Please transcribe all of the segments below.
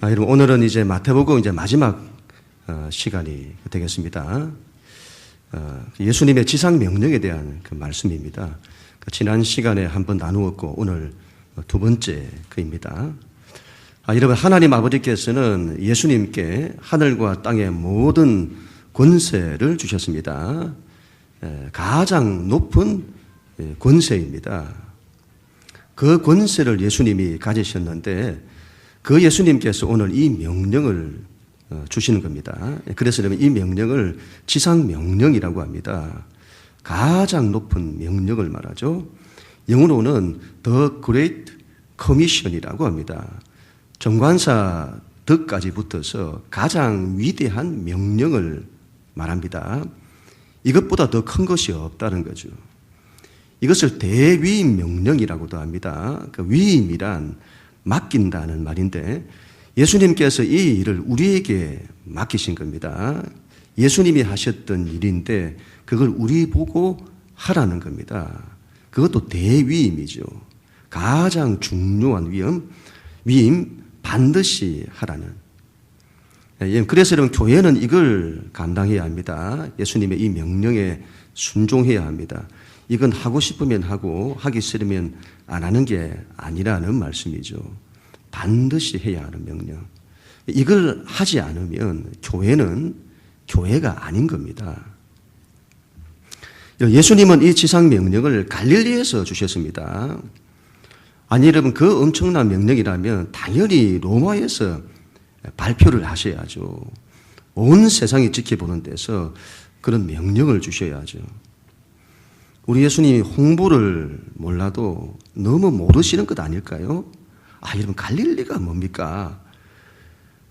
여러분, 오늘은 이제 마태복음 이제 마지막 시간이 되겠습니다. 예수님의 지상 명령에 대한 그 말씀입니다. 지난 시간에 한번 나누었고 오늘 두 번째 그입니다. 여러분, 하나님 아버지께서는 예수님께 하늘과 땅의 모든 권세를 주셨습니다. 가장 높은 권세입니다. 그 권세를 예수님이 가지셨는데 그 예수님께서 오늘 이 명령을 주시는 겁니다. 그래서 이 명령을 지상명령이라고 합니다. 가장 높은 명령을 말하죠. 영어로는 The Great Commission이라고 합니다. 정관사 덕까지 붙어서 가장 위대한 명령을 말합니다. 이것보다 더 큰 것이 없다는 거죠. 이것을 대위임 명령이라고도 합니다. 그 위임이란 맡긴다는 말인데 예수님께서 이 일을 우리에게 맡기신 겁니다. 예수님이 하셨던 일인데 그걸 우리 보고 하라는 겁니다. 그것도 대위임이죠. 가장 중요한 위임 반드시 하라는. 그래서 여러분, 교회는 이걸 감당해야 합니다. 예수님의 이 명령에 순종해야 합니다. 이건 하고 싶으면 하고 하기 싫으면 안 하는 게 아니라는 말씀이죠. 반드시 해야 하는 명령. 이걸 하지 않으면 교회는 교회가 아닌 겁니다. 예수님은 이 지상 명령을 갈릴리에서 주셨습니다. 아니, 여러분, 그 엄청난 명령이라면 당연히 로마에서 발표를 하셔야죠. 온 세상이 지켜보는 데서 그런 명령을 주셔야죠. 우리 예수님이 홍보를 몰라도 너무 모르시는 것 아닐까요? 여러분, 갈릴리가 뭡니까?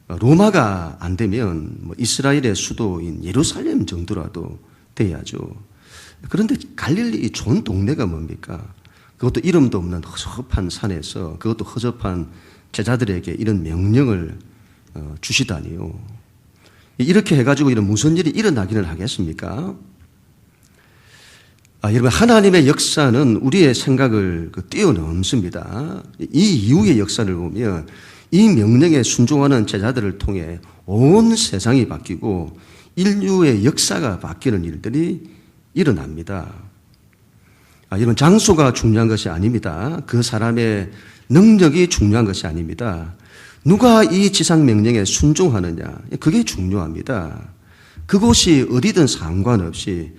로마가 안 되면 이스라엘의 수도인 예루살렘 정도라도 돼야죠. 그런데 갈릴리 좋은 동네가 뭡니까? 그것도 이름도 없는 허접한 산에서 그것도 허접한 제자들에게 이런 명령을 주시다니요. 이렇게 해가지고 이런 무슨 일이 일어나기는 하겠습니까? 여러분, 하나님의 역사는 우리의 생각을 뛰어넘습니다. 이 이후의 역사를 보면 이 명령에 순종하는 제자들을 통해 온 세상이 바뀌고 인류의 역사가 바뀌는 일들이 일어납니다. 여러분, 장소가 중요한 것이 아닙니다. 그 사람의 능력이 중요한 것이 아닙니다. 누가 이 지상 명령에 순종하느냐, 그게 중요합니다. 그곳이 어디든 상관없이,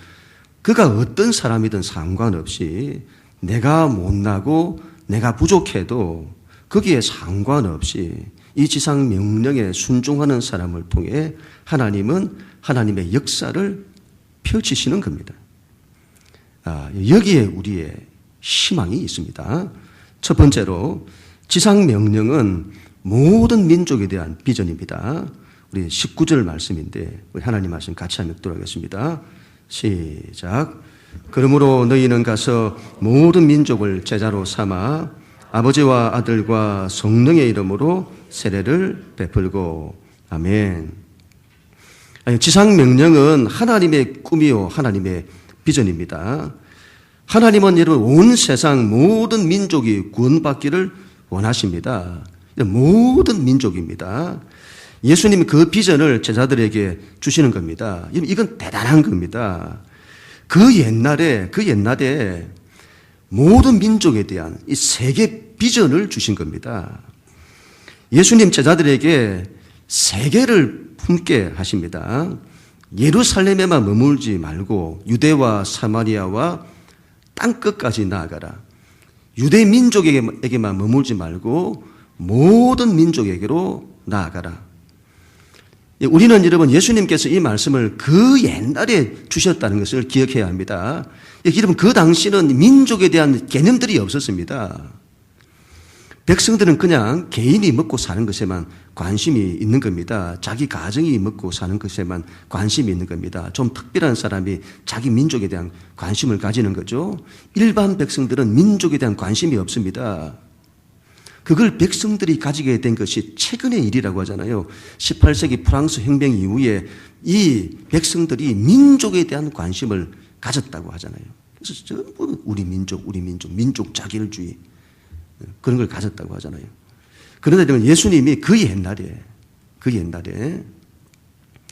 그가 어떤 사람이든 상관없이, 내가 못나고 내가 부족해도 거기에 상관없이 이 지상 명령에 순종하는 사람을 통해 하나님은 하나님의 역사를 펼치시는 겁니다. 여기에 우리의 희망이 있습니다. 첫 번째로 지상 명령은 모든 민족에 대한 비전입니다. 우리 19절 말씀인데 우리 하나님 말씀 같이 한번 읽도록 하겠습니다. 시작. 그러므로 너희는 가서 모든 민족을 제자로 삼아 아버지와 아들과 성령의 이름으로 세례를 베풀고. 아멘. 지상 명령은 하나님의 꿈이요 하나님의 비전입니다. 하나님은 여러분 온 세상 모든 민족이 구원받기를 원하십니다. 모든 민족입니다. 예수님이 그 비전을 제자들에게 주시는 겁니다. 이건 대단한 겁니다. 그 옛날에 모든 민족에 대한 이 세계 비전을 주신 겁니다. 예수님 제자들에게 세계를 품게 하십니다. 예루살렘에만 머물지 말고 유대와 사마리아와 땅끝까지 나아가라. 유대 민족에게만 머물지 말고 모든 민족에게로 나아가라. 우리는 여러분 예수님께서 이 말씀을 그 옛날에 주셨다는 것을 기억해야 합니다. 여러분, 그 당시는 민족에 대한 개념들이 없었습니다. 백성들은 그냥 개인이 먹고 사는 것에만 관심이 있는 겁니다. 자기 가정이 먹고 사는 것에만 관심이 있는 겁니다. 좀 특별한 사람이 자기 민족에 대한 관심을 가지는 거죠. 일반 백성들은 민족에 대한 관심이 없습니다. 그걸 백성들이 가지게 된 것이 최근의 일이라고 하잖아요. 18세기 프랑스 혁명 이후에 이 백성들이 민족에 대한 관심을 가졌다고 하잖아요. 그래서 전부 우리 민족, 민족 자기를주의 그런 걸 가졌다고 하잖아요. 그런데 예수님이 그 옛날에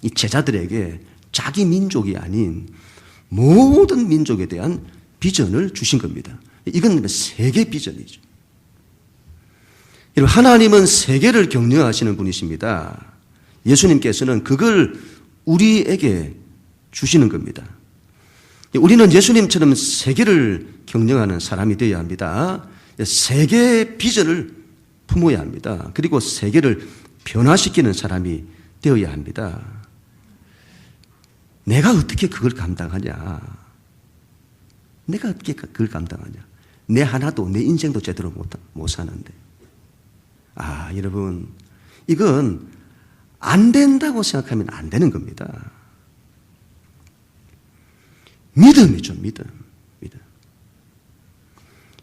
이 제자들에게 자기 민족이 아닌 모든 민족에 대한 비전을 주신 겁니다. 이건 세계 비전이죠. 하나님은 세계를 경영하시는 분이십니다. 예수님께서는 그걸 우리에게 주시는 겁니다. 우리는 예수님처럼 세계를 경영하는 사람이 되어야 합니다. 세계 비전을 품어야 합니다. 그리고 세계를 변화시키는 사람이 되어야 합니다. 내가 어떻게 그걸 감당하냐? 내가 어떻게 그걸 감당하냐? 내 하나도 내 인생도 제대로 못 사는데. 여러분, 이건 안 된다고 생각하면 안 되는 겁니다. 믿음이죠, 믿음.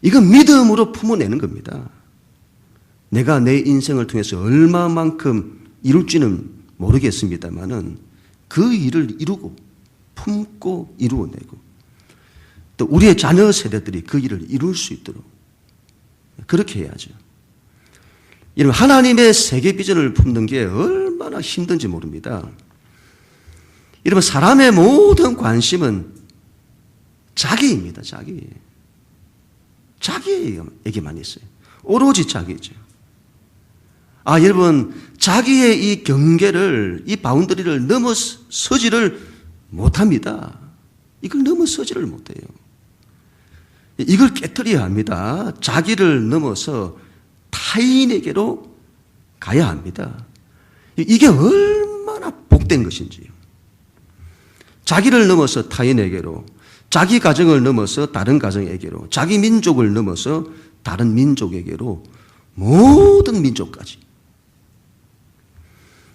이건 믿음으로 품어내는 겁니다. 내가 내 인생을 통해서 얼마만큼 이룰지는 모르겠습니다만은 그 일을 이루고 품고 이루어내고 또 우리의 자녀 세대들이 그 일을 이룰 수 있도록 그렇게 해야죠. 여러분, 하나님의 세계 비전을 품는 게 얼마나 힘든지 모릅니다. 여러분, 사람의 모든 관심은 자기입니다. 자기에게만 있어요. 오로지 자기죠. 여러분, 자기의 이 경계를, 이 바운더리를 넘어서지를 못합니다. 이걸 넘어서지를 못해요. 이걸 깨트려야 합니다. 자기를 넘어서 타인에게로 가야 합니다. 이게 얼마나 복된 것인지요. 자기를 넘어서 타인에게로, 자기 가정을 넘어서 다른 가정에게로, 자기 민족을 넘어서 다른 민족에게로, 모든 민족까지.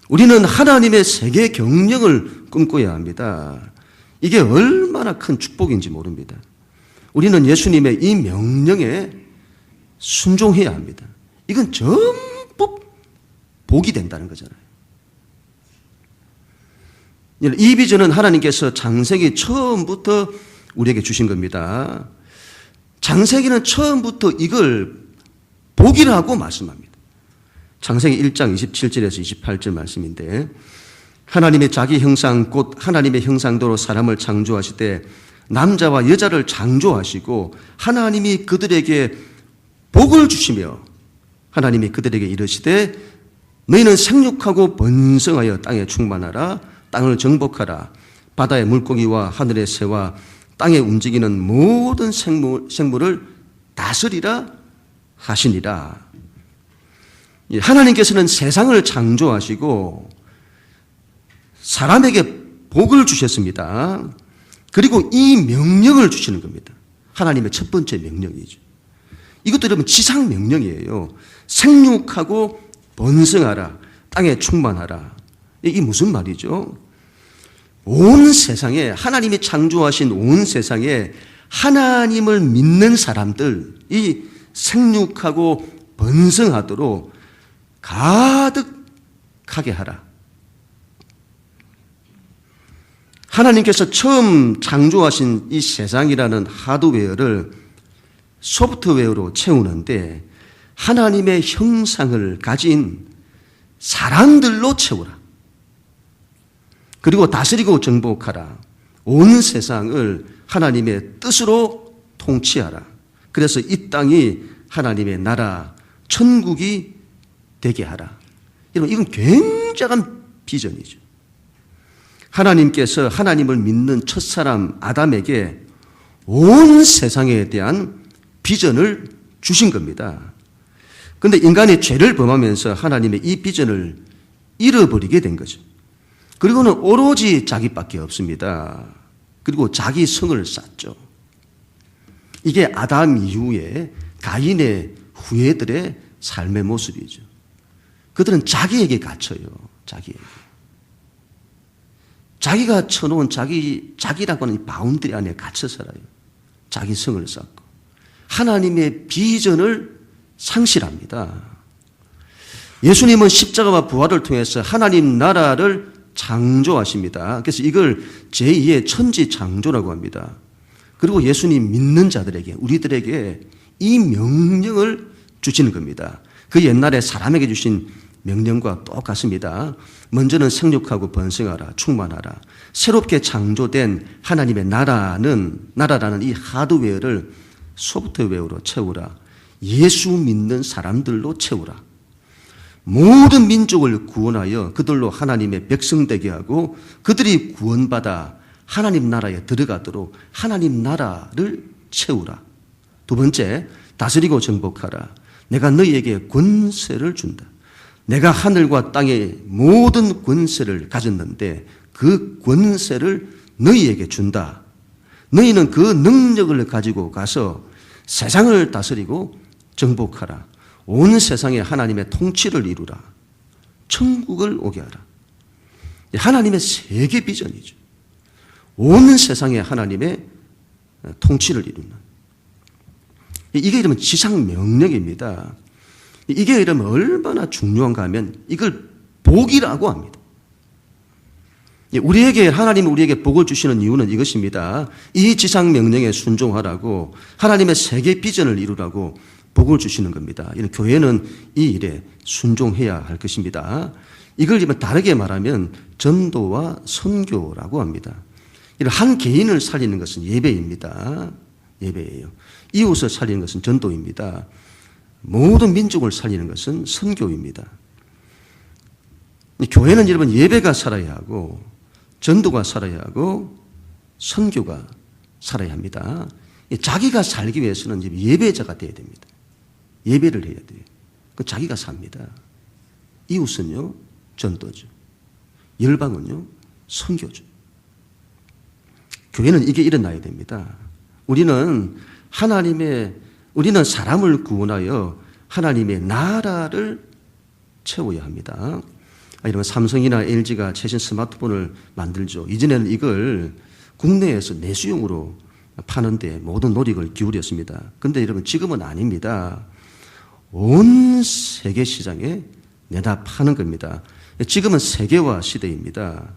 우리는 하나님의 세계 경영을 꿈꿔야 합니다. 이게 얼마나 큰 축복인지 모릅니다. 우리는 예수님의 이 명령에 순종해야 합니다. 이건 전부 복이 된다는 거잖아요. 이 비전은 하나님께서 창세기 처음부터 우리에게 주신 겁니다. 창세기는 처음부터 이걸 복이라고 말씀합니다. 창세기 1장 27절에서 28절 말씀인데, 하나님의 자기 형상 곧 하나님의 형상대로 사람을 창조하실 때 남자와 여자를 창조하시고 하나님이 그들에게 복을 주시며 하나님이 그들에게 이르시되 너희는 생육하고 번성하여 땅에 충만하라, 땅을 정복하라, 바다의 물고기와 하늘의 새와 땅에 움직이는 모든 생물을 다스리라 하시니라. 하나님께서는 세상을 창조하시고 사람에게 복을 주셨습니다. 그리고 이 명령을 주시는 겁니다. 하나님의 첫 번째 명령이죠. 이것도 여러분 지상 명령이에요. 생육하고 번성하라, 땅에 충만하라. 이게 무슨 말이죠? 온 세상에, 하나님이 창조하신 온 세상에 하나님을 믿는 사람들이 생육하고 번성하도록 가득하게 하라. 하나님께서 처음 창조하신 이 세상이라는 하드웨어를 소프트웨어로 채우는데 하나님의 형상을 가진 사람들로 채우라. 그리고 다스리고 정복하라. 온 세상을 하나님의 뜻으로 통치하라. 그래서 이 땅이 하나님의 나라, 천국이 되게 하라. 여러분, 이건 굉장한 비전이죠. 하나님께서 하나님을 믿는 첫사람 아담에게 온 세상에 대한 비전을 주신 겁니다. 그런데 인간이 죄를 범하면서 하나님의 이 비전을 잃어버리게 된 거죠. 그리고는 오로지 자기밖에 없습니다. 그리고 자기 성을 쌓죠. 이게 아담 이후에 가인의 후예들의 삶의 모습이죠. 그들은 자기에게 갇혀요. 자기에게. 자기가 쳐놓은 자기라고 하는 이 바운드리 안에 갇혀 살아요. 자기 성을 쌓고. 하나님의 비전을 상실합니다. 예수님은 십자가와 부활을 통해서 하나님 나라를 창조하십니다. 그래서 이걸 제2의 천지 창조라고 합니다. 그리고 예수님 믿는 자들에게, 우리들에게 이 명령을 주시는 겁니다. 그 옛날에 사람에게 주신 명령과 똑같습니다. 먼저는 생육하고 번성하라, 충만하라. 새롭게 창조된 하나님의 나라라는 이 하드웨어를 소프트웨어로 채우라. 예수 믿는 사람들로 채우라. 모든 민족을 구원하여 그들로 하나님의 백성 되게 하고 그들이 구원받아 하나님 나라에 들어가도록 하나님 나라를 채우라. 두 번째, 다스리고 정복하라. 내가 너희에게 권세를 준다. 내가 하늘과 땅의 모든 권세를 가졌는데 그 권세를 너희에게 준다. 너희는 그 능력을 가지고 가서 세상을 다스리고 정복하라. 온 세상에 하나님의 통치를 이루라. 천국을 오게 하라. 하나님의 세계 비전이죠. 온 세상에 하나님의 통치를 이루는. 이게 이러면 지상명령입니다. 이게 이러면 얼마나 중요한가 하면 이걸 복이라고 합니다. 하나님이 우리에게 복을 주시는 이유는 이것입니다. 이 지상명령에 순종하라고 하나님의 세계 비전을 이루라고 복을 주시는 겁니다. 이런 교회는 이 일에 순종해야 할 것입니다. 이걸 다르게 말하면 전도와 선교라고 합니다. 한 개인을 살리는 것은 예배입니다. 예배예요. 이웃을 살리는 것은 전도입니다. 모든 민족을 살리는 것은 선교입니다. 교회는 여러분 예배가 살아야 하고 전도가 살아야 하고 선교가 살아야 합니다. 자기가 살기 위해서는 예배자가 되어야 됩니다. 예배를 해야 돼요. 그 자기가 삽니다. 이웃은요 전도죠. 열방은요 선교죠. 교회는 이게 일어나야 됩니다. 우리는 사람을 구원하여 하나님의 나라를 채워야 합니다. 이러면 삼성이나 LG가 최신 스마트폰을 만들죠. 이전에는 이걸 국내에서 내수용으로 파는데 모든 노력을 기울였습니다. 그런데 여러분 지금은 아닙니다. 온 세계 시장에 내다 파는 겁니다. 지금은 세계화 시대입니다.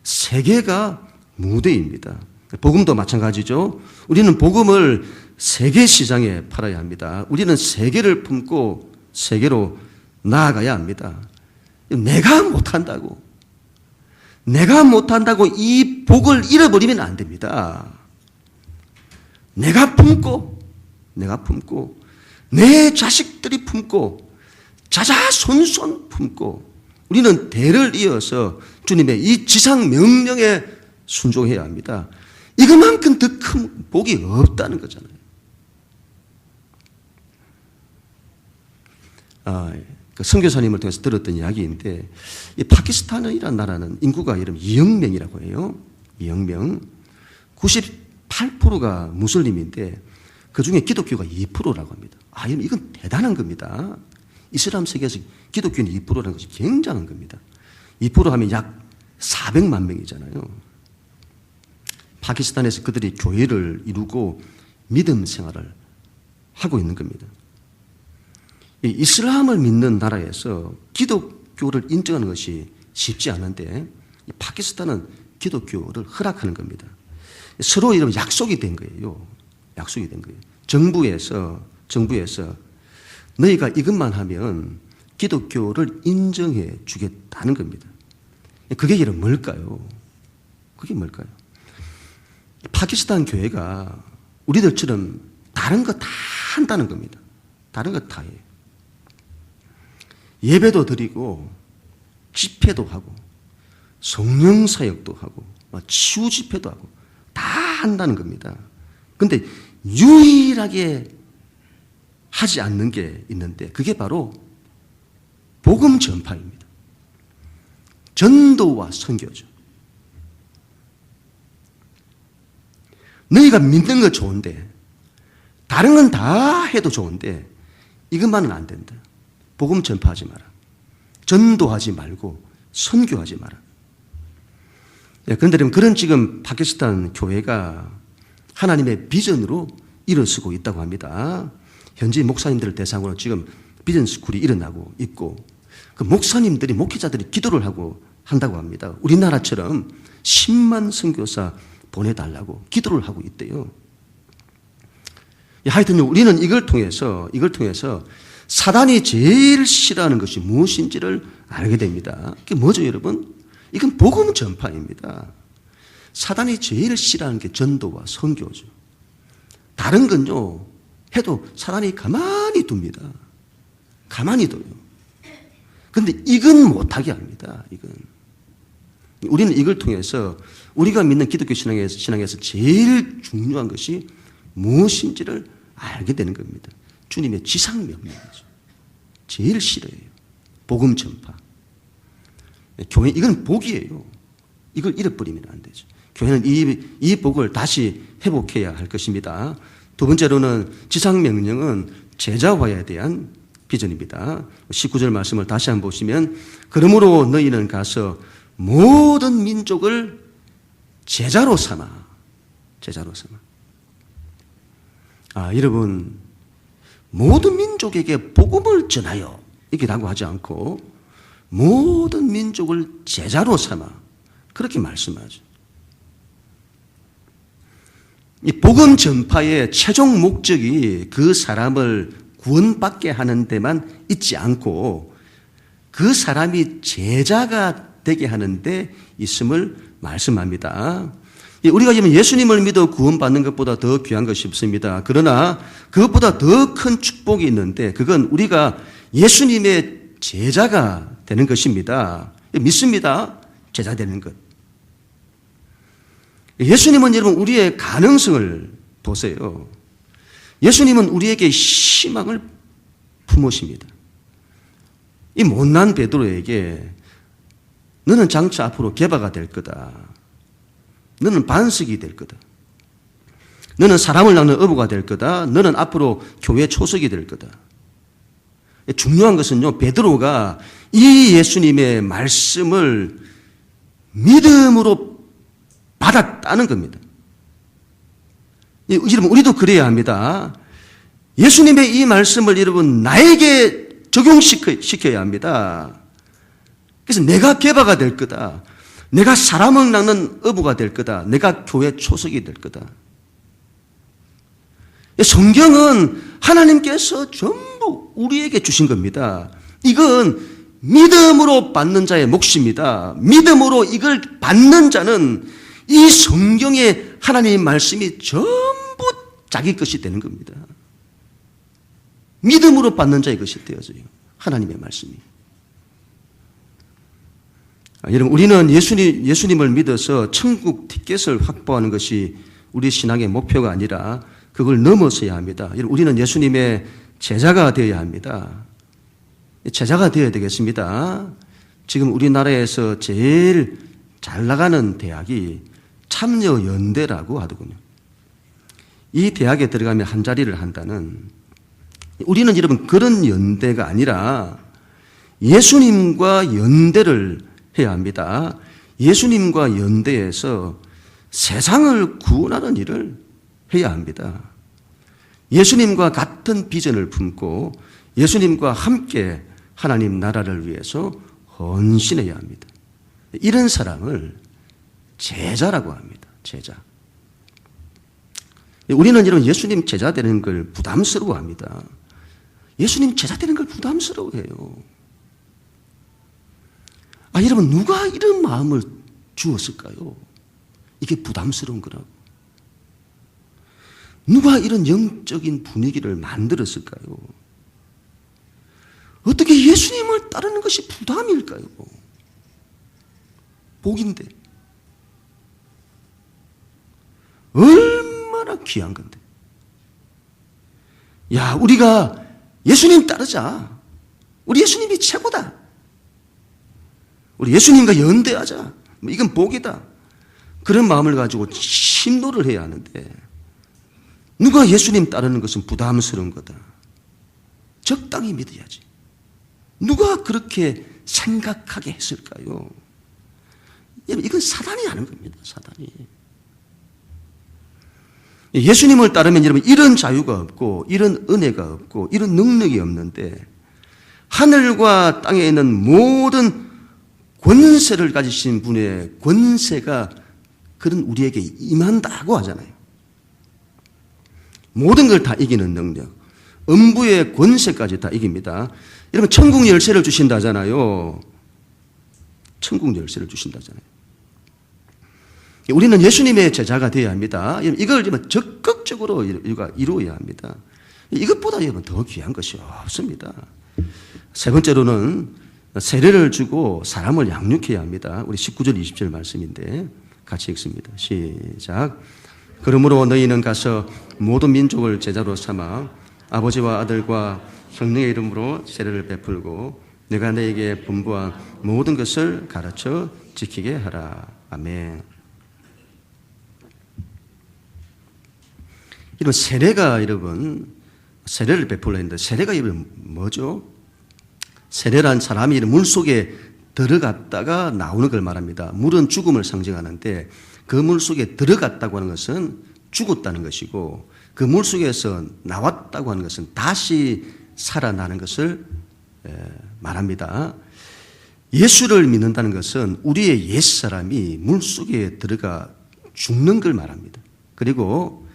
세계가 무대입니다. 복음도 마찬가지죠. 우리는 복음을 세계 시장에 팔아야 합니다. 우리는 세계를 품고 세계로 나아가야 합니다. 내가 못한다고 이 복을 잃어버리면 안 됩니다. 내가 품고 내 자식들이 품고 자자손손 품고 우리는 대를 이어서 주님의 이 지상 명령에 순종해야 합니다. 이것만큼 더 큰 복이 없다는 거잖아요. 그 선교사님을 통해서 들었던 이야기인데 이 파키스탄이라는 나라는 인구가 여러분 2억 명이라고 해요. 2억 명. 98%가 무슬림인데 그중에 기독교가 2%라고 합니다. 이건 대단한 겁니다. 이슬람 세계에서 기독교는 2%라는 것이 굉장한 겁니다. 2% 하면 약 400만 명이잖아요. 파키스탄에서 그들이 교회를 이루고 믿음 생활을 하고 있는 겁니다. 이슬람을 믿는 나라에서 기독교를 인정하는 것이 쉽지 않은데 파키스탄은 기독교를 허락하는 겁니다. 서로 이런 약속이 된 거예요. 약속이 된 거예요. 정부에서 너희가 이것만 하면 기독교를 인정해 주겠다는 겁니다. 그게 이런 뭘까요? 그게 뭘까요? 파키스탄 교회가 우리들처럼 다른 거 다 한다는 겁니다. 다른 거 다 해요. 예배도 드리고 집회도 하고 성령 사역도 하고 치유 집회도 하고 다 한다는 겁니다. 그런데 유일하게 하지 않는 게 있는데 그게 바로 복음 전파입니다. 전도와 선교죠. 너희가 믿는 거 좋은데 다른 건 다 해도 좋은데 이것만은 안 된다. 복음 전파하지 마라. 전도하지 말고 선교하지 마라. 그런데 그런 지금 파키스탄 교회가 하나님의 비전으로 일어서고 있다고 합니다. 현지 목사님들을 대상으로 지금 비전 스쿨이 일어나고 있고 그 목사님들이 목회자들이 기도를 하고 한다고 합니다. 우리나라처럼 10만 선교사 보내달라고 기도를 하고 있대요. 하여튼 우리는 이걸 통해서 사단이 제일 싫어하는 것이 무엇인지를 알게 됩니다. 그게 뭐죠, 여러분? 이건 복음 전파입니다. 사단이 제일 싫어하는 게 전도와 선교죠. 다른 건요, 해도 사단이 가만히 둡니다. 가만히 둬요. 근데 이건 못하게 합니다. 이건. 우리는 이걸 통해서 우리가 믿는 기독교 신앙에서 제일 중요한 것이 무엇인지를 알게 되는 겁니다. 주님의 지상명령이죠. 제일 싫어해요. 복음 전파. 교회, 이건 복이에요. 이걸 잃어버리면 안 되죠. 교회는 이 복을 다시 회복해야 할 것입니다. 두 번째로는 지상명령은 제자화에 대한 비전입니다. 19절 말씀을 다시 한번 보시면, 그러므로 너희는 가서 모든 민족을 제자로 삼아. 여러분, 모든 민족에게 복음을 전하여 이렇게라고 하지 않고 모든 민족을 제자로 삼아 그렇게 말씀하죠. 이 복음 전파의 최종 목적이 그 사람을 구원받게 하는 데만 있지 않고 그 사람이 제자가 되게 하는 데 있음을 말씀합니다. 우리가 예수님을 믿어 구원받는 것보다 더 귀한 것이 없습니다. 그러나 그것보다 더 큰 축복이 있는데 그건 우리가 예수님의 제자가 되는 것입니다. 믿습니다. 제자 되는 것. 예수님은 여러분 우리의 가능성을 보세요. 예수님은 우리에게 희망을 품으십니다. 이 못난 베드로에게 너는 장차 앞으로 게바가 될 거다. 너는 반석이 될 거다. 너는 사람을 낳는 어부가 될 거다. 너는 앞으로 교회 초석이 될 거다. 중요한 것은요, 베드로가 이 예수님의 말씀을 믿음으로 받았다는 겁니다. 여러분, 우리도 그래야 합니다. 예수님의 이 말씀을 여러분, 나에게 적용시켜야 합니다. 그래서 내가 게바가 될 거다. 내가 사람을 낳는 어부가 될 거다. 내가 교회 초석이 될 거다. 성경은 하나님께서 전부 우리에게 주신 겁니다. 이건 믿음으로 받는 자의 몫입니다. 믿음으로 이걸 받는 자는 이 성경의 하나님의 말씀이 전부 자기 것이 되는 겁니다. 믿음으로 받는 자의 것이 되어져요. 하나님의 말씀이. 여러분, 우리는 예수님을 믿어서 천국 티켓을 확보하는 것이 우리 신앙의 목표가 아니라 그걸 넘어서야 합니다. 우리는 예수님의 제자가 되어야 합니다. 제자가 되어야 되겠습니다. 지금 우리나라에서 제일 잘 나가는 대학이 참여연대라고 하더군요. 이 대학에 들어가면 한 자리를 한다는, 우리는 여러분 그런 연대가 아니라 예수님과 연대를 해야 합니다. 예수님과 연대해서 세상을 구원하는 일을 해야 합니다. 예수님과 같은 비전을 품고 예수님과 함께 하나님 나라를 위해서 헌신해야 합니다. 이런 사람을 제자라고 합니다. 제자. 우리는 여러분 예수님 제자 되는 걸 부담스러워합니다. 예수님 제자 되는 걸 부담스러워해요. 여러분 누가 이런 마음을 주었을까요? 이게 부담스러운 거라고. 누가 이런 영적인 분위기를 만들었을까요? 어떻게 예수님을 따르는 것이 부담일까요? 복인데. 얼마나 귀한 건데. 야, 우리가 예수님 따르자. 우리 예수님이 최고다. 우리 예수님과 연대하자. 이건 복이다. 그런 마음을 가지고 심노를 해야 하는데 누가 예수님 따르는 것은 부담스러운 거다. 적당히 믿어야지. 누가 그렇게 생각하게 했을까요? 이건 사단이 하는 겁니다. 사단이. 예수님을 따르면 여러분 이런 자유가 없고 이런 은혜가 없고 이런 능력이 없는데 하늘과 땅에 있는 모든 권세를 가지신 분의 권세가 그런 우리에게 임한다고 하잖아요. 모든 걸 다 이기는 능력, 음부의 권세까지 다 이깁니다. 여러분 천국 열쇠를 주신다잖아요. 천국 열쇠를 주신다잖아요. 우리는 예수님의 제자가 되어야 합니다. 이걸 적극적으로 이루어야 합니다. 이것보다 더 귀한 것이 없습니다. 세 번째로는 세례를 주고 사람을 양육해야 합니다. 우리 19절 20절 말씀인데 같이 읽습니다. 시작. 그러므로 너희는 가서 모든 민족을 제자로 삼아 아버지와 아들과 성령의 이름으로 세례를 베풀고 내가 너에게 분부한 모든 것을 가르쳐 지키게 하라. 아멘. 이런 세례가 세례를 베풀려 했는데 세례가 뭐죠? 세례란 사람이 물속에 들어갔다가 나오는 걸 말합니다. 물은 죽음을 상징하는데 그 물속에 들어갔다고 하는 것은 죽었다는 것이고 그 물속에서 나왔다고 하는 것은 다시 살아나는 것을 말합니다. 예수를 믿는다는 것은 우리의 옛사람이 물속에 들어가 죽는 걸 말합니다. 그리고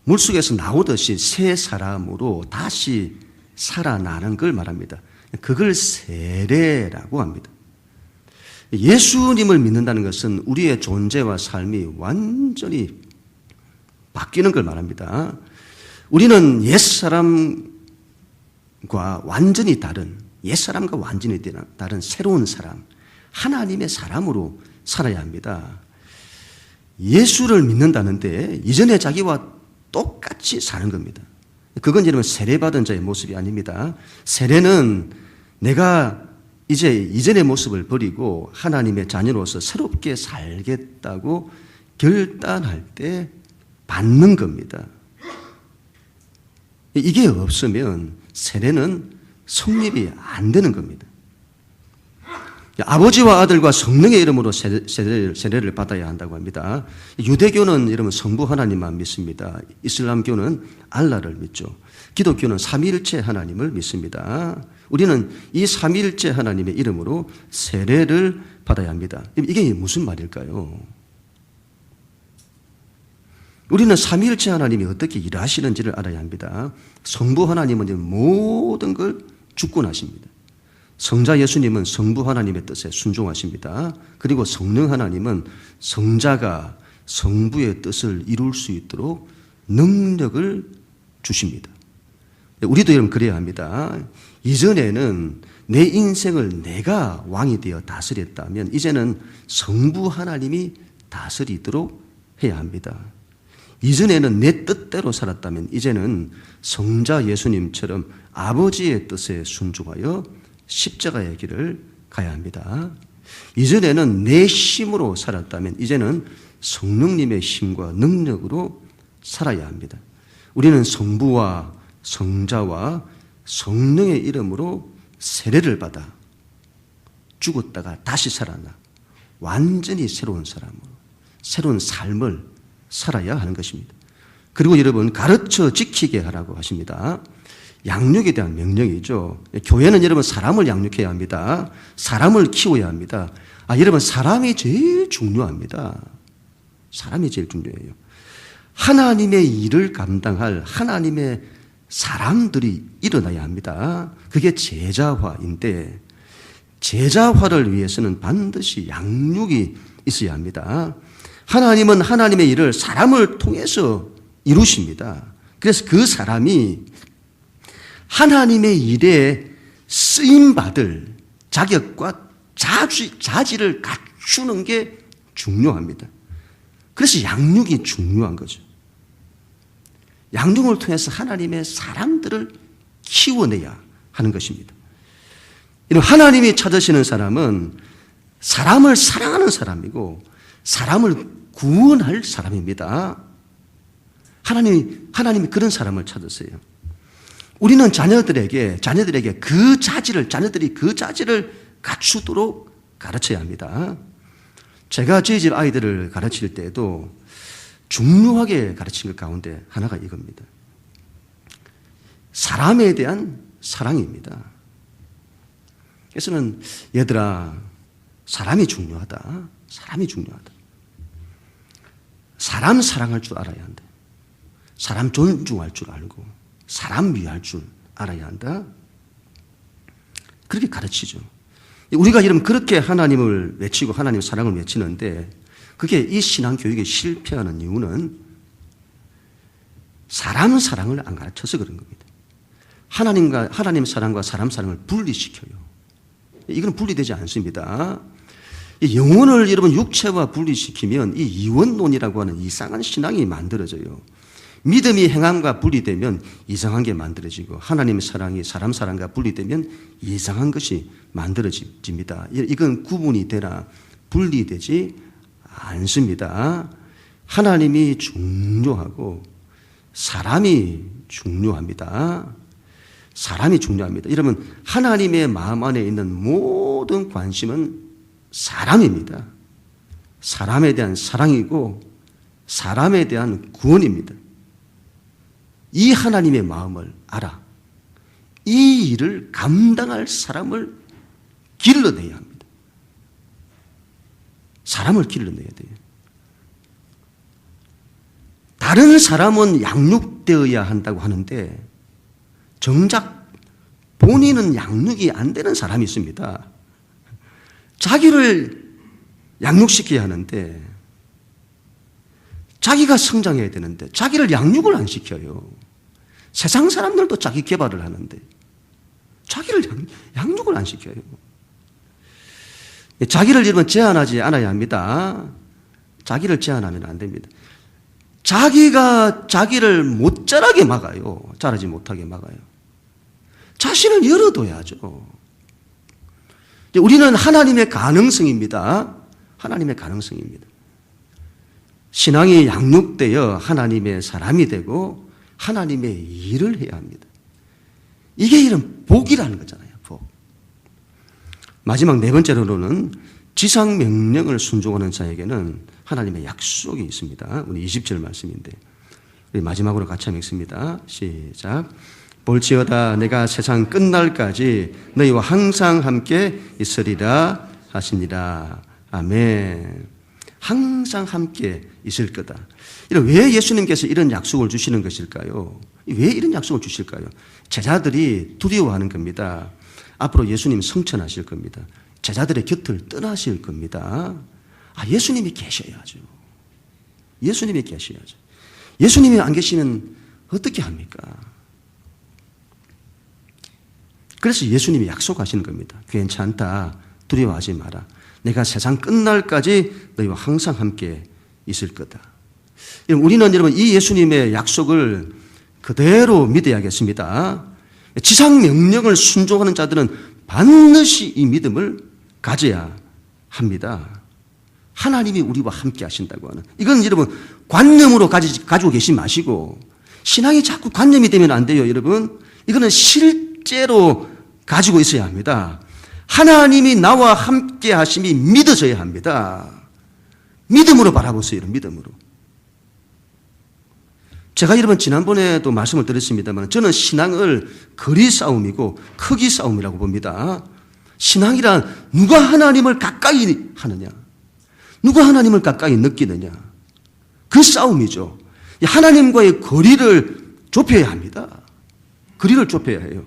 물속에서 나오듯이 새 사람으로 다시 살아나는 걸 말합니다. 그걸 세례라고 합니다. 예수님을 믿는다는 것은 우리의 존재와 삶이 완전히 바뀌는 걸 말합니다. 우리는 옛사람과 완전히 다른 새로운 사람, 하나님의 사람으로 살아야 합니다. 예수를 믿는다는데 이전의 자기와 똑같이 사는 겁니다. 그건 여러분 세례받은 자의 모습이 아닙니다. 세례는 내가 이제 이전의 모습을 버리고 하나님의 자녀로서 새롭게 살겠다고 결단할 때 받는 겁니다. 이게 없으면 세례는 성립이 안 되는 겁니다. 아버지와 아들과 성령의 이름으로 세례를 받아야 한다고 합니다. 유대교는 여러분 성부 하나님만 믿습니다. 이슬람교는 알라를 믿죠. 기독교는 삼위일체 하나님을 믿습니다. 우리는 이 삼위일체 하나님의 이름으로 세례를 받아야 합니다. 이게 무슨 말일까요? 우리는 삼위일체 하나님이 어떻게 일하시는지를 알아야 합니다. 성부 하나님은 모든 걸 주권하십니다. 성자 예수님은 성부 하나님의 뜻에 순종하십니다. 그리고 성령 하나님은 성자가 성부의 뜻을 이룰 수 있도록 능력을 주십니다. 우리도 여러분 그래야 합니다. 이전에는 내 인생을 내가 왕이 되어 다스렸다면 이제는 성부 하나님이 다스리도록 해야 합니다. 이전에는 내 뜻대로 살았다면 이제는 성자 예수님처럼 아버지의 뜻에 순종하여 십자가의 길을 가야 합니다. 이전에는 내 힘으로 살았다면 이제는 성령님의 힘과 능력으로 살아야 합니다. 우리는 성부와 성자와 성령의 이름으로 세례를 받아 죽었다가 다시 살아나 완전히 새로운 사람으로 새로운 삶을 살아야 하는 것입니다. 그리고 여러분 가르쳐 지키게 하라고 하십니다. 양육에 대한 명령이죠. 교회는 여러분 사람을 양육해야 합니다. 사람을 키워야 합니다. 여러분 사람이 제일 중요합니다. 사람이 제일 중요해요. 하나님의 일을 감당할 하나님의 사람들이 일어나야 합니다. 그게 제자화인데 제자화를 위해서는 반드시 양육이 있어야 합니다. 하나님은 하나님의 일을 사람을 통해서 이루십니다. 그래서 그 사람이 하나님의 일에 쓰임받을 자격과 자질을 갖추는 게 중요합니다. 그래서 양육이 중요한 거죠. 양육을 통해서 하나님의 사람들을 키워내야 하는 것입니다. 하나님이 찾으시는 사람은 사람을 사랑하는 사람이고 사람을 구원할 사람입니다. 하나님이 그런 사람을 찾으세요. 우리는 자녀들에게 자녀들이 그 자질을 갖추도록 가르쳐야 합니다. 제가 저희 집 아이들을 가르칠 때도 중요하게 가르친 것 가운데 하나가 이겁니다. 사람에 대한 사랑입니다. 그래서는 얘들아, 사람이 중요하다. 사람이 중요하다. 사람 사랑할 줄 알아야 한다. 사람 존중할 줄 알고 사람 위할 줄 알아야 한다. 그렇게 가르치죠. 우리가 이러면 그렇게 하나님을 외치고 하나님의 사랑을 외치는데 그게 이 신앙교육에 실패하는 이유는 사람 사랑을 안 가르쳐서 그런 겁니다. 하나님 사랑과 사람 사랑을 분리시켜요. 이건 분리되지 않습니다. 영혼을 여러분 육체와 분리시키면 이 이원론이라고 하는 이상한 신앙이 만들어져요. 믿음이 행함과 분리되면 이상한 게 만들어지고 하나님의 사랑이 사람 사랑과 분리되면 이상한 것이 만들어집니다. 이건 구분이 되나 분리되지 않습니다. 하나님이 중요하고 사람이 중요합니다. 사람이 중요합니다. 여러분 하나님의 마음 안에 있는 모든 관심은 사람입니다. 사람에 대한 사랑이고 사람에 대한 구원입니다. 이 하나님의 마음을 알아. 이 일을 감당할 사람을 길러내야 합니다. 사람을 길러내야 돼요. 다른 사람은 양육되어야 한다고 하는데 정작 본인은 양육이 안 되는 사람이 있습니다. 자기를 양육시켜야 하는데 자기가 성장해야 되는데 자기를 양육을 안 시켜요. 세상 사람들도 자기 개발을 하는데 자기를 양육을 안 시켜요. 자기를 여러분 제한하지 않아야 합니다. 자기를 제한하면 안 됩니다. 자기가 자기를 못 자라게 막아요. 자라지 못하게 막아요. 자신을 열어둬야죠. 우리는 하나님의 가능성입니다. 하나님의 가능성입니다. 신앙이 양육되어 하나님의 사람이 되고 하나님의 일을 해야 합니다. 이게 이런 복이라는 거잖아요. 복. 마지막 네 번째로는 지상 명령을 순종하는 자에게는 하나님의 약속이 있습니다. 우리 20절 말씀인데 우리 마지막으로 같이 한번 읽습니다. 시작. 볼지어다 내가 세상 끝날까지 너희와 항상 함께 있으리라 하시니라. 아멘. 항상 함께 있을 거다. 왜 예수님께서 이런 약속을 주시는 것일까요? 왜 이런 약속을 주실까요? 제자들이 두려워하는 겁니다. 앞으로 예수님 성천하실 겁니다. 제자들의 곁을 떠나실 겁니다. 예수님이 계셔야죠. 예수님이 계셔야죠. 예수님이 안 계시면 어떻게 합니까? 그래서 예수님이 약속하시는 겁니다. 괜찮다. 두려워하지 마라. 내가 세상 끝날까지 너희와 항상 함께 있을 거다. 우리는 여러분 이 예수님의 약속을 그대로 믿어야겠습니다. 지상 명령을 순종하는 자들은 반드시 이 믿음을 가져야 합니다. 하나님이 우리와 함께 하신다고 하는. 이건 여러분 관념으로 가지고 계시지 마시고 신앙이 자꾸 관념이 되면 안 돼요. 여러분 이거는 실제로 가지고 있어야 합니다. 하나님이 나와 함께 하심이 믿어져야 합니다. 믿음으로 바라보세요. 믿음으로. 제가 여러분 지난번에도 말씀을 드렸습니다만 저는 신앙을 거리 싸움이고 크기 싸움이라고 봅니다. 신앙이란 누가 하나님을 가까이 하느냐, 누가 하나님을 가까이 느끼느냐, 그 싸움이죠. 하나님과의 거리를 좁혀야 합니다. 거리를 좁혀야 해요.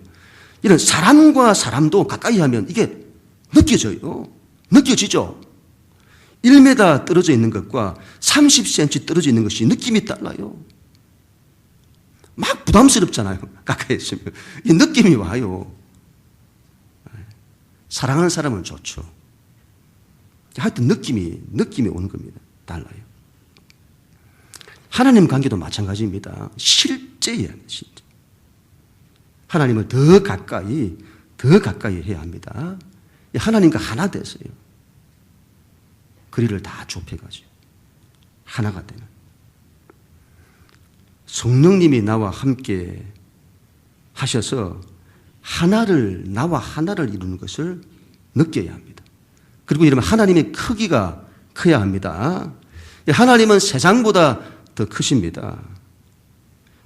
이런 사람과 사람도 가까이 하면 이게 느껴져요. 느껴지죠? 1m 떨어져 있는 것과 30cm 떨어져 있는 것이 느낌이 달라요. 막 부담스럽잖아요. 가까이 있으면. 이 느낌이 와요. 사랑하는 사람은 좋죠. 하여튼 느낌이 오는 겁니다. 달라요. 하나님 관계도 마찬가지입니다. 실제예요. 실제. 하나님을 더 가까이 해야 합니다. 하나님과 하나 돼서요. 거리를 다 좁혀가지고 하나가 되는. 성령님이 나와 함께 하셔서 나와 하나를 이루는 것을 느껴야 합니다. 그리고 이러면 하나님의 크기가 커야 합니다. 하나님은 세상보다 더 크십니다.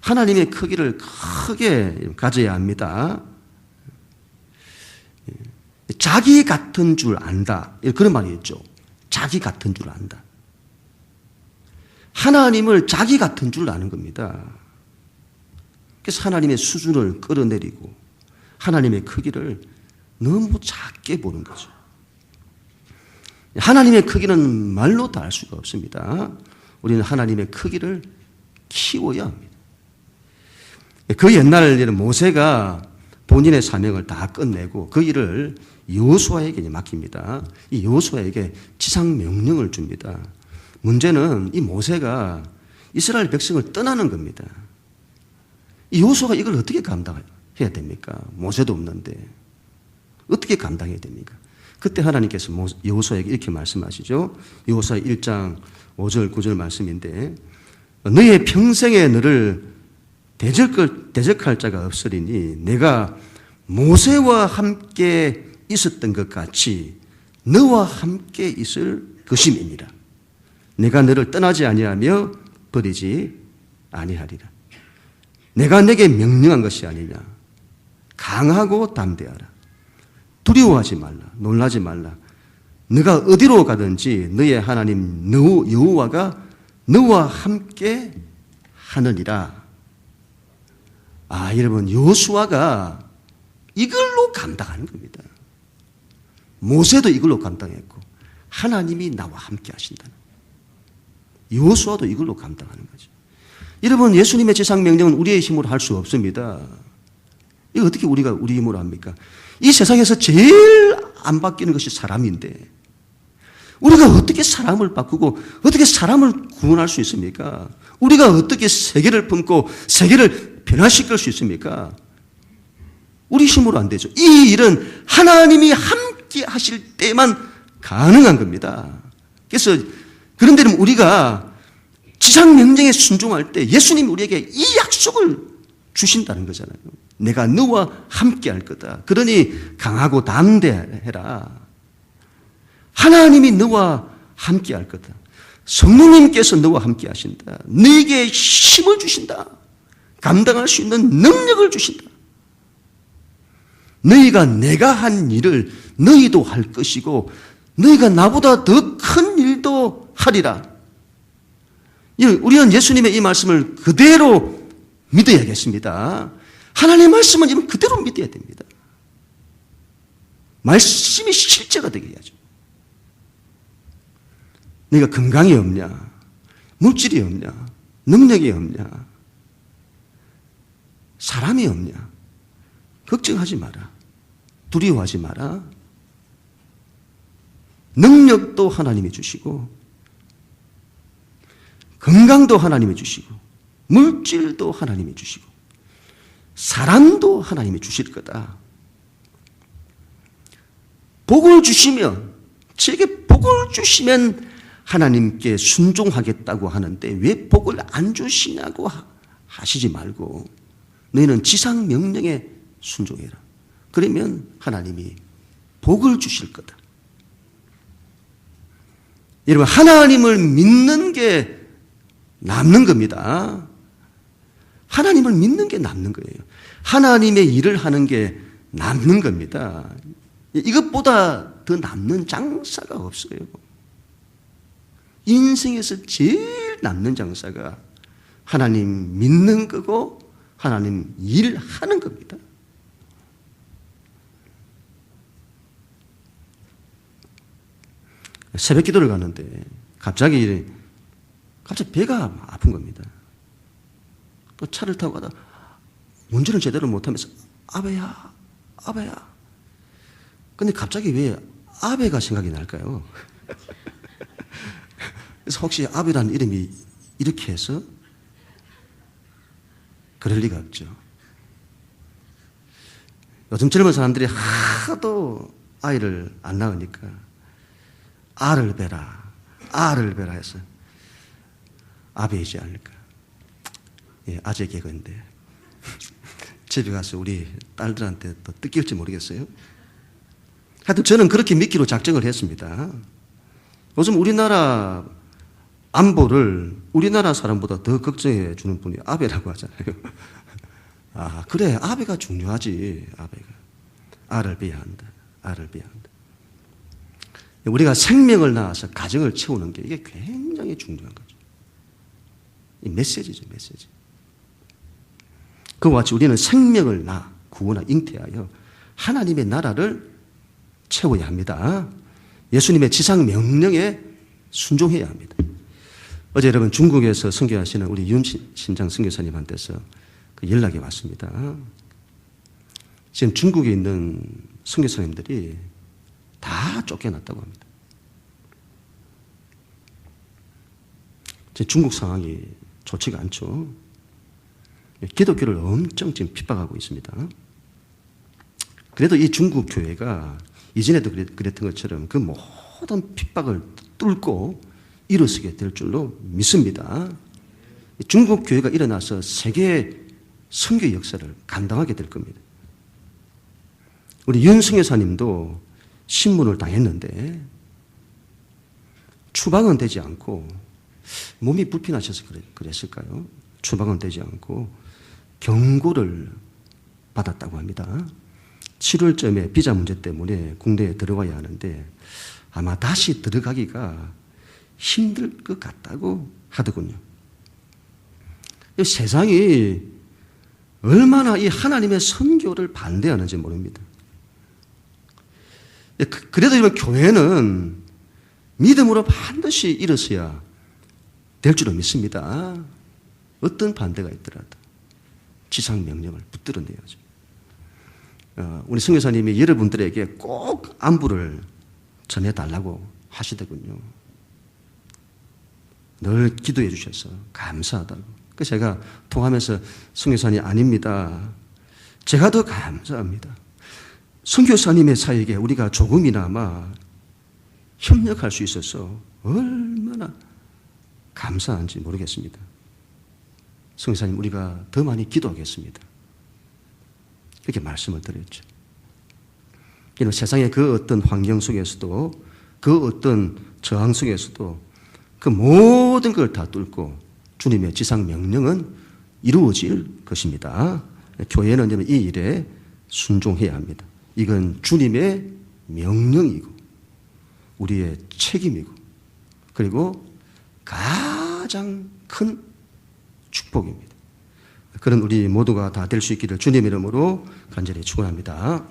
하나님의 크기를 크게 가져야 합니다. 자기 같은 줄 안다. 그런 말이 있죠. 자기 같은 줄 안다. 하나님을 자기 같은 줄 아는 겁니다. 그래서 하나님의 수준을 끌어내리고 하나님의 크기를 너무 작게 보는 거죠. 하나님의 크기는 말로 다 알 수가 없습니다. 우리는 하나님의 크기를 키워야 합니다. 그 옛날 모세가 본인의 사명을 다 끝내고 그 일을 여호수아에게 맡깁니다. 이 여호수아에게 지상 명령을 줍니다. 문제는 이 모세가 이스라엘 백성을 떠나는 겁니다. 이 여호수아가 이걸 어떻게 감당해야 됩니까? 모세도 없는데 어떻게 감당해야 됩니까? 그때 하나님께서 여호수아에게 이렇게 말씀하시죠. 여호수아 1장 5절 9절 말씀인데 너의 평생에 너를 대적할 자가 없으리니 내가 모세와 함께 있었던 것 같이 너와 함께 있을 것임이니라. 내가 너를 떠나지 아니하며 버리지 아니하리라. 내가 내게 명령한 것이 아니냐. 강하고 담대하라. 두려워하지 말라. 놀라지 말라. 너가 어디로 가든지 너의 하나님 여호와가 너와 함께 하느니라. 여러분, 여호수아가 이걸로 감당하는 겁니다. 모세도 이걸로 감당했고 하나님이 나와 함께 하신다는, 여호수아도 이걸로 감당하는 거죠. 여러분, 예수님의 지상 명령은 우리의 힘으로 할 수 없습니다. 이거 어떻게 우리가 우리 힘으로 합니까? 이 세상에서 제일 안 바뀌는 것이 사람인데 우리가 어떻게 사람을 바꾸고 어떻게 사람을 구원할 수 있습니까? 우리가 어떻게 세계를 품고 세계를 변화시킬 수 있습니까? 우리 힘으로 안 되죠. 이 일은 하나님이 함께 하실 때만 가능한 겁니다. 그래서 그런데 우리가 지상 명령에 순종할 때 예수님이 우리에게 이 약속을 주신다는 거잖아요. 내가 너와 함께 할 거다. 그러니 강하고 담대해라. 하나님이 너와 함께 할 거다. 성령님께서 너와 함께 하신다. 너에게 힘을 주신다. 감당할 수 있는 능력을 주신다. 너희가 내가 한 일을 너희도 할 것이고 너희가 나보다 더 큰 일도 하리라. 우리는 예수님의 이 말씀을 그대로 믿어야겠습니다. 하나님의 말씀은 그대로 믿어야 됩니다. 말씀이 실제가 되게 해야죠. 네가 건강이 없냐? 물질이 없냐? 능력이 없냐? 사람이 없냐? 걱정하지 마라. 두려워하지 마라. 능력도 하나님이 주시고 건강도 하나님이 주시고 물질도 하나님이 주시고 사랑도 하나님이 주실 거다. 복을 주시면, 제게 복을 주시면 하나님께 순종하겠다고 하는데 왜 복을 안 주시냐고 하시지 말고 너희는 지상 명령에 순종해라. 그러면 하나님이 복을 주실 거다. 여러분, 하나님을 믿는 게 남는 겁니다. 하나님을 믿는 게 남는 거예요. 하나님의 일을 하는 게 남는 겁니다. 이것보다 더 남는 장사가 없어요. 인생에서 제일 남는 장사가 하나님 믿는 거고 하나님 일하는 겁니다. 새벽 기도를 가는데 갑자기 배가 아픈 겁니다. 또 차를 타고 가다 운전을 제대로 못하면서 아베야. 근데 갑자기 왜 아베가 생각이 날까요? 그래서 혹시 아베라는 이름이 이렇게 해서? 그럴 리가 없죠. 요즘 젊은 사람들이 하도 아이를 안 낳으니까 알을 베라 해서 아베이지 않을까. 아재 개그인데 집에 가서 우리 딸들한테 또 뜯길지 모르겠어요. 하여튼 저는 그렇게 믿기로 작정을 했습니다. 요즘 우리나라 안보를 우리나라 사람보다 더 걱정해 주는 분이 아베라고 하잖아요. 그래, 아베가 중요하지. 아베가 알을 베야 한다. 우리가 생명을 낳아서 가정을 채우는 게 이게 굉장히 중요한 거죠. 이 메시지죠, 메시지. 그와 같이 우리는 생명을 구원하 잉태하여 하나님의 나라를 채워야 합니다. 예수님의 지상 명령에 순종해야 합니다. 어제 여러분 중국에서 선교하시는 우리 윤신장 선교사님한테서 그 연락이 왔습니다. 지금 중국에 있는 선교사님들이 다 쫓겨났다고 합니다. 중국 상황이 좋지가 않죠. 기독교를 엄청 지금 핍박하고 있습니다. 그래도 이 중국 교회가 이전에도 그랬던 것처럼 그 모든 핍박을 뚫고 일어서게 될 줄로 믿습니다. 중국 교회가 일어나서 세계 선교 역사를 감당하게 될 겁니다. 우리 윤승여사님도 신문을 당했는데 추방은 되지 않고 몸이 불편하셔서 그랬을까요? 추방은 되지 않고 경고를 받았다고 합니다. 7월쯤에 비자 문제 때문에 국내에 들어와야 하는데 아마 다시 들어가기가 힘들 것 같다고 하더군요. 세상이 얼마나 이 하나님의 선교를 반대하는지 모릅니다. 그래도 이번 교회는 믿음으로 반드시 일어서야 될 줄로 믿습니다. 어떤 반대가 있더라도 지상 명령을 붙들어내야죠. 우리 선교사님이 여러분들에게 꼭 안부를 전해달라고 하시더군요. 늘 기도해 주셔서 감사하다고. 그래서 제가 통하면서 선교사님 아닙니다. 제가 더 감사합니다. 선교사님의 사역에 우리가 조금이나마 협력할 수 있어서 얼마나 감사한지 모르겠습니다. 선교사님 우리가 더 많이 기도하겠습니다. 이렇게 말씀을 드렸죠. 이런 세상의 그 어떤 환경 속에서도 그 어떤 저항 속에서도 그 모든 걸 다 뚫고 주님의 지상 명령은 이루어질 것입니다. 교회는 이 일에 순종해야 합니다. 이건 주님의 명령이고 우리의 책임이고 그리고 가장 큰 축복입니다. 그런 우리 모두가 다 될 수 있기를 주님 이름으로 간절히 축원합니다.